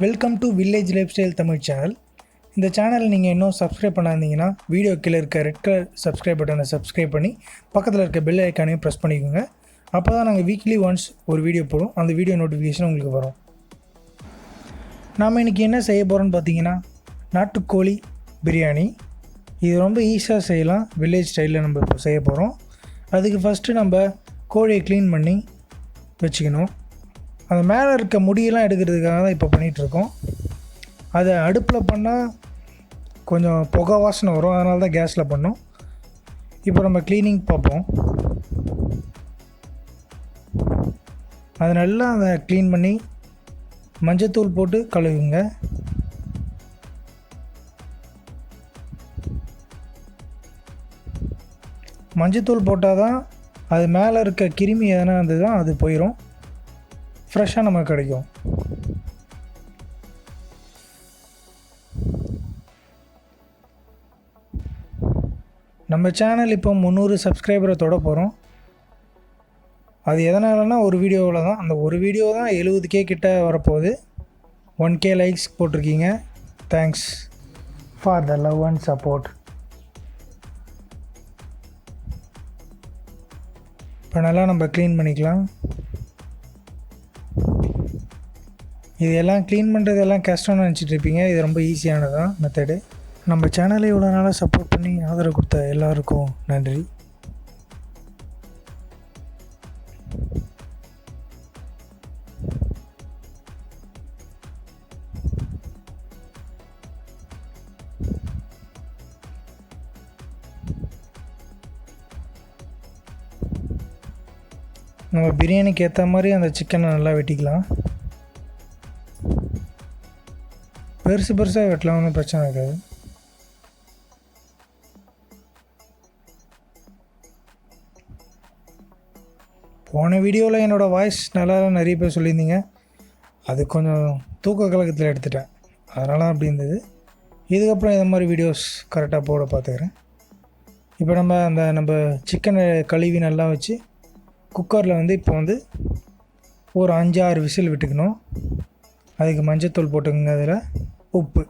Welcome to village life style Tamil channel. இந்த channel நீங்கள் இன்னும் சப்ஸ்கிரைப் பண்ணாதீங்கன்னா வீடியோ கீழே இருக்க ரெட் கலர் சப்ஸ்கிரைப் பட்டனை சப்ஸ்கிரைப் பண்ணி பக்கத்தில் இருக்க பெல் ஐக்கானையும் ப்ரெஸ் பண்ணிக்கோங்க. அப்போ தான் நாங்கள் வீக்லி ஒன்ஸ் ஒரு வீடியோ போடும், அந்த வீடியோ நோட்டிஃபிகேஷன் உங்களுக்கு வரும். நாம் இன்றைக்கி என்ன செய்ய போகிறோன்னு பார்த்தீங்கன்னா நாட்டுக்கோழி பிரியாணி. இது ரொம்ப ஈஸியாக செய்யலாம், வில்லேஜ் ஸ்டைலில் நம்ம இப்போ செய்ய போகிறோம். அதுக்கு ஃபஸ்ட்டு நம்ம கோழியை க்ளீன் பண்ணி வச்சுக்கணும். அந்த மேலே இருக்க முடியெல்லாம் எடுக்கிறதுக்காக தான் இப்போ பண்ணிகிட்ருக்கோம். அதை அடுப்பில் பண்ணால் கொஞ்சம் புகை வாசனை வரும், அதனால தான் கேஸில் பண்ணோம். இப்போ நம்ம க்ளீனிங் பார்ப்போம். அதை நல்லா அதை க்ளீன் பண்ணி மஞ்சத்தூள் போட்டு கழுவுங்க. மஞ்சத்தூள் போட்டால் தான் அது மேலே இருக்க கிருமி எதனா இருந்தது தான் அது போயிடும், ஃப்ரெஷ்ஷாக நமக்கு கிடைக்கும். நம்ம சேனல் இப்போ 300 சப்ஸ்கிரைபரை தொட போகிறோம். அது எதனாலனா ஒரு வீடியோவில் தான், அந்த ஒரு வீடியோ தான் 70K கிட்ட வரப்போகுது. 1K லைக்ஸ் போட்டிருக்கீங்க. Thanks for the love and support. இப்போ நல்லா நம்ம க்ளீன் பண்ணிக்கலாம். இது எல்லாம் க்ளீன் பண்ணுறதெல்லாம் கஷ்டம்னு நினச்சிட்டு இருப்பீங்க, இது ரொம்ப ஈஸியானது தான் மெத்தடு. நம்ம சேனலை இவ்வளோ நாளாக சப்போர்ட் பண்ணி ஆதரவு கொடுத்த எல்லாருக்கும் நன்றி. நம்ம பிரியாணிக்கு ஏற்ற மாதிரி அந்த சிக்கனை நல்லா வெட்டிக்கலாம். பெருசு பெருசாக வெட்டலாம், ஒன்றும் பிரச்சனை இருக்காது. போன வீடியோவில் என்னோடய வாய்ஸ் நல்லா நிறைய பேர் சொல்லியிருந்தீங்க, அது கொஞ்சம் தூக்க கலக்கத்தில் எடுத்துட்டேன், அதனால அப்படி இருந்தது. இதுக்கப்புறம் இந்த மாதிரி வீடியோஸ் கரெக்டாக போட பார்த்துக்கிறேன். இப்போ நம்ம சிக்கனை கழுவி நல்லா வச்சு குக்கரில் இப்போ ஒரு 5-6 விசில் விட்டுக்கணும். அதுக்கு மஞ்சத்தூள் போட்டுக்கோங்க, அதில் உப்பு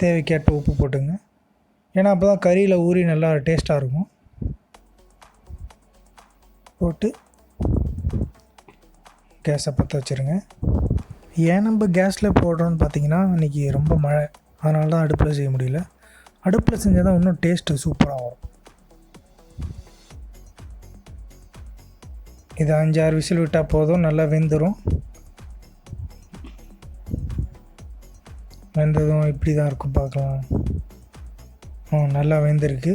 தேவைக்கேற்ப உப்பு போட்டுங்க. ஏன்னா அப்போ தான் கறியில் ஊறி நல்லா டேஸ்ட்டாக இருக்கும். போட்டு கேஸை பற்ற வச்சுருங்க. ஏன் நம்ம கேஸில் போடுறோன்னு பார்த்தீங்கன்னா இன்றைக்கி ரொம்ப மழை, அதனால தான் அடுப்பில் செய்ய முடியல. அடுப்பில் செஞ்சால் தான் இன்னும் டேஸ்ட்டு சூப்பராக வரும். இது 5-6 விசில் விட்டால் போதும், நல்லா வெந்துடும். வெந்ததும் இப்படி தான் இருக்கும், பார்க்கலாம். நல்லா வெந்திருக்கு.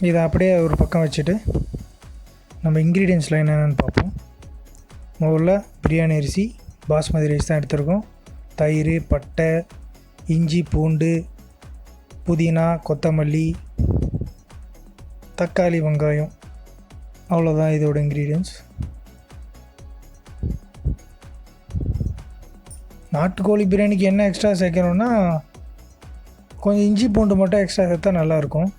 இதை அப்படியே ஒரு பக்கம் வச்சுட்டு நம்ம இன்க்ரீடியன்ட்ஸில் என்னென்னு பார்ப்போம். முதல்ல பிரியாணி அரிசி, பாஸ்மதி ரைஸ் தான் எடுத்துருக்கோம். தயிர், பட்டை, இஞ்சி, பூண்டு, புதினா, கொத்தமல்லி, தக்காளி, வெங்காயம், அவ்வளோதான் இதோட இன்க்ரீடியன்ட்ஸ். நாட்டுக்கோழி பிரியாணிக்கு என்ன எக்ஸ்ட்ரா சேர்க்கணுன்னா கொஞ்சம் இஞ்சி பூண்டு மட்டும் எக்ஸ்ட்ரா சேர்த்தா நல்லாயிருக்கும்.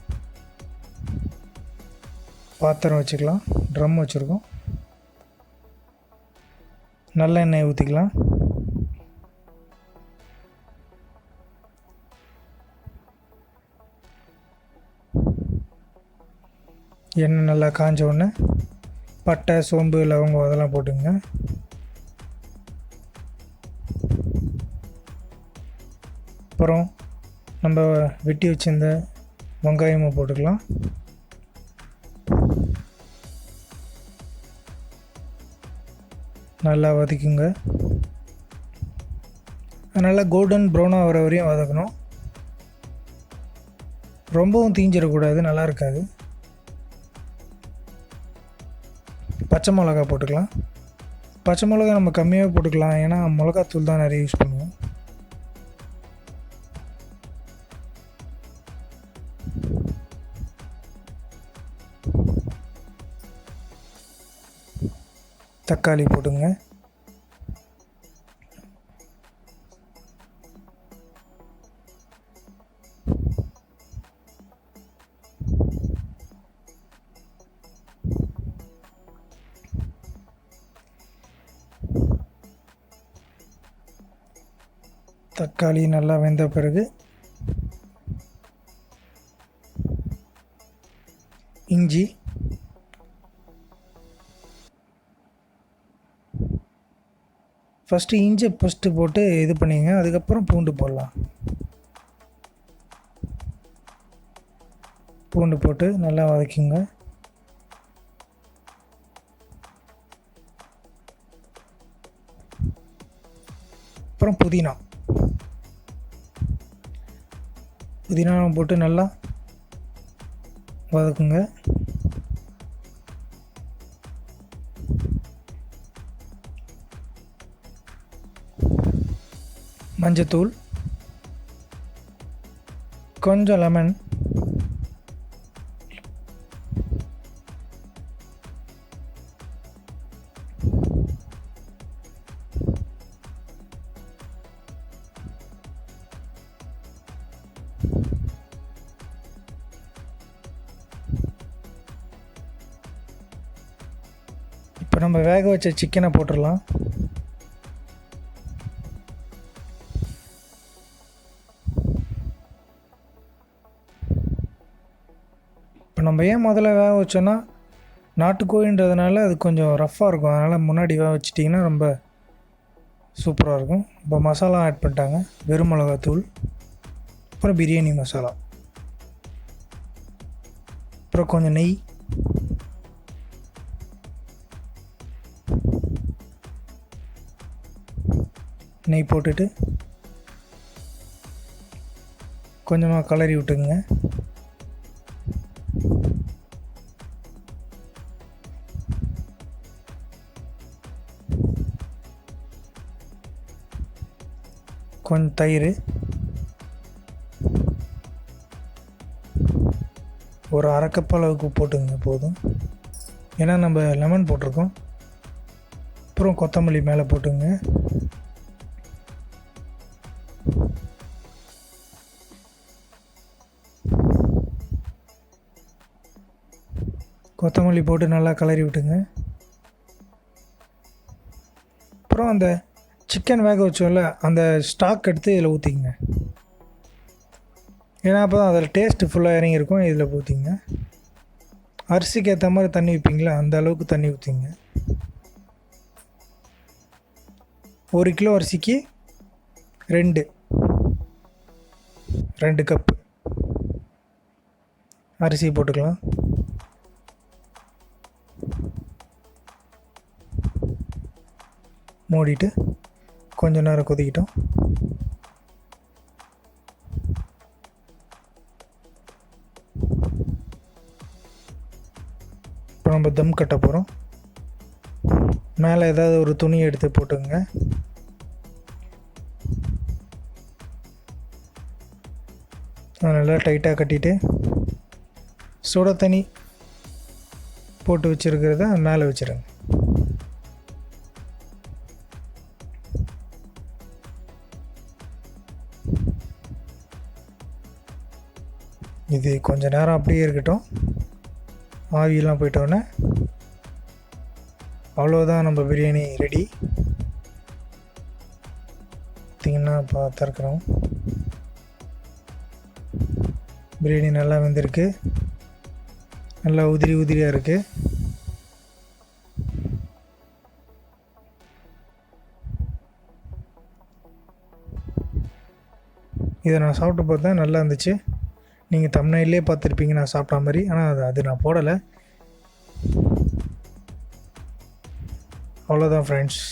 பாத்திரம் வச்சுக்கலாம், ட்ரம் வச்சுருக்கோம். நல்லெண்ணெய் ஊற்றிக்கலாம். எண்ணெய் நல்லா காஞ்ச உடனே பட்டை, சோம்பு, லவங்கம் அதெல்லாம் போட்டுங்க. அப்புறம் நம்ம வெட்டி வச்சிருந்த வெங்காயமும் போட்டுக்கலாம். நல்லா வதக்குங்க. நல்லா கோல்டன் ப்ரௌனாக வர வரையும் வதக்கணும். ரொம்பவும் தீஞ்சிடக்கூடாது, நல்லா இருக்காது. பச்சை மிளகா போட்டுக்கலாம். பச்சை மிளகா நம்ம கம்மியாக போட்டுக்கலாம், ஏன்னா மிளகாத்தூள் தான் நிறைய யூஸ் பண்ணுவோம். தக்காளி போட்டுங்க. தக்காளி நல்லா வெந்த பிறகு இஞ்சி, இஞ்சி போட்டு இது பண்ணிங்க. அதுக்கப்புறம் பூண்டு போடலாம். பூண்டு போட்டு நல்லா வதக்கிங்க. அப்புறம் புதினா போட்டு நல்லா வதக்குங்க. மஞ்சத்தூள், கொஞ்சம் லெமன், இப்போ நம்ம வேக வச்ச சிக்கனை போட்டுடலாம். இப்போ நம்ம ஏன் முதல்ல வேக வச்சோன்னா, நாட்டுக்கோழின்றதுனால அது கொஞ்சம் ரஃப்பாக இருக்கும். அதனால் முன்னாடி வேக வச்சிட்டிங்கன்னா ரொம்ப சூப்பராக இருக்கும். இப்போ மசாலா ஆட் பண்ணிட்டாங்க. வெறும் மிளகாத்தூள், அப்புறம் பிரியாணி மசாலா, அப்புறம் கொஞ்சம் நெய் போட்டுட்டு கொஞ்சமாக கலரி விட்டுக்குங்க. கொஞ்சம் தயிர், ஒரு அரை கப் அளவுக்கு போட்டுங்க போதும். ஏன்னா நம்ம லெமன் போட்டிருக்கோம். அப்புறம் கொத்தமல்லி மேலே போட்டுங்க. கொத்தமல்லி போட்டு நல்லா கலரி விட்டுங்க. அப்புறம் அந்த சிக்கன் வேக வச்சோம்ல, அந்த ஸ்டாக் எடுத்து இதில் ஊற்றிங்க. ஏன்னா அப்போ தான் அதில் டேஸ்ட்டு ஃபுல்லாக இறங்கியிருக்கும். இதில் ஊற்றிங்க. அரிசிக்கு ஏற்ற மாதிரி தண்ணி வைப்பீங்களா, அந்த அளவுக்கு தண்ணி ஊற்றிங்க. 1 கிலோ அரிசிக்கு 2 கப்பு அரிசி போட்டுக்கலாம். மூடிட்டு கொஞ்ச நேரம் கொதிக்கிட்டோம். இப்போ நம்ம தம் கட்ட போகிறோம். மேலே ஏதாவது ஒரு துணி எடுத்து போட்டுங்க. நல்லா டைட்டாக கட்டிட்டு சுட தண்ணி போட்டு வச்சுருக்கிறத மேலே வச்சுருங்க. இது கொஞ்ச நேரம் அப்படியே இருக்கட்டும். ஆவியெல்லாம் போயிட்டோன்னே அவ்வளோதான், நம்ம பிரியாணி ரெடி. பார்த்திங்கன்னா திறக்கிறோம். பிரியாணி நல்லா வெந்திருக்கு. நல்லா உதிரியாக இருக்குது. இதை நான் சாப்பிட்டு பார்த்தேன், நல்லா இருந்துச்சு. நீங்கள் தம்ப்நெயிலே பார்த்துருப்பீங்க நான் சாப்பிட்ட மாதிரி. ஆனால் அது நான் போடலை. அவ்வளோதான் ஃப்ரெண்ட்ஸ்.